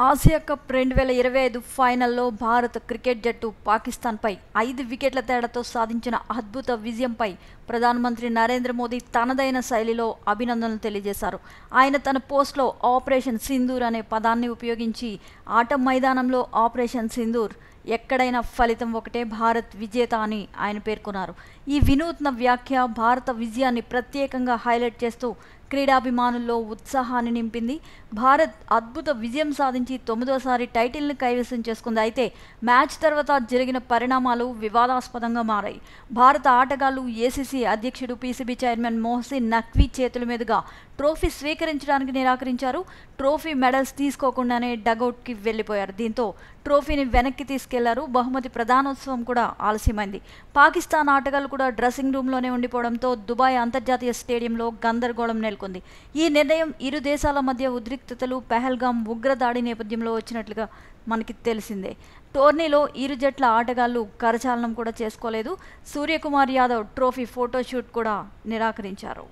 Asia cup 2025 ఫైనల్లో భారత cricket జట్టు పాకిస్తాన్పై 5 వికెట్ల తేడాతో సాధించిన అద్భుత విజయంపై ప్రధానమంత్రి నరేంద్ర మోదీ తనదైన శైలిలో అభినందనలు తెలియజేశారు. ఆయన తన పోస్ట్లో ఆపరేషన్ సింధూర్ అనే పదాన్ని ఉపయోగించి ఆట మైదానంలో ఆపరేషన్ సింధూర్ ఎక్కడైనా ఫలితం ఒకటే, భారత్ విజేత అని ఆయన పేర్కొన్నారు. ఈ వినూత్న వ్యాఖ్య భారత విజయాన్ని ప్రత్యేకంగా హైలైట్ చేస్తూ క్రీడాభిమానుల్లో ఉత్సాహాన్ని నింపింది. భారత్ అద్భుత విజయం సాధించి 9వసారి టైటిల్ని కైవసం చేసుకుంది. అయితే మ్యాచ్ తర్వాత జరిగిన పరిణామాలు వివాదాస్పదంగా మారాయి. భారత ఆటగాళ్లు ఏసీసీ అధ్యక్షుడు పీసీబీ చైర్మన్ మొహసిన్ నఖ్వీ చేతుల మీదుగా ట్రోఫీ స్వీకరించడానికి నిరాకరించారు. ట్రోఫీ మెడల్స్ తీసుకోకుండానే డగౌట్కి వెళ్లిపోయారు. దీంతో ట్రోఫీని వెనక్కి తీసుకెళ్లారు. బహుమతి ప్రధానోత్సవం కూడా ఆలస్యమైంది. పాకిస్తాన్ ఆటగాళ్లు కూడా డ్రెస్సింగ్ రూమ్లోనే ఉండిపోవడంతో దుబాయ్ అంతర్జాతీయ స్టేడియంలో గందరగోళం నెలకొంది. ఈ నిర్ణయం ఇరు దేశాల మధ్య ఉద్రిక్తతలు, పెహల్గాం ఉగ్రదాడి నేపథ్యంలో వచ్చినట్లుగా మనకి తెలిసిందే. టోర్నీలో ఇరు జట్ల ఆటగాళ్లు కరచాలనం కూడా చేసుకోలేదు. సూర్యకుమార్ యాదవ్ ట్రోఫీ ఫోటోషూట్ కూడా నిరాకరించారు.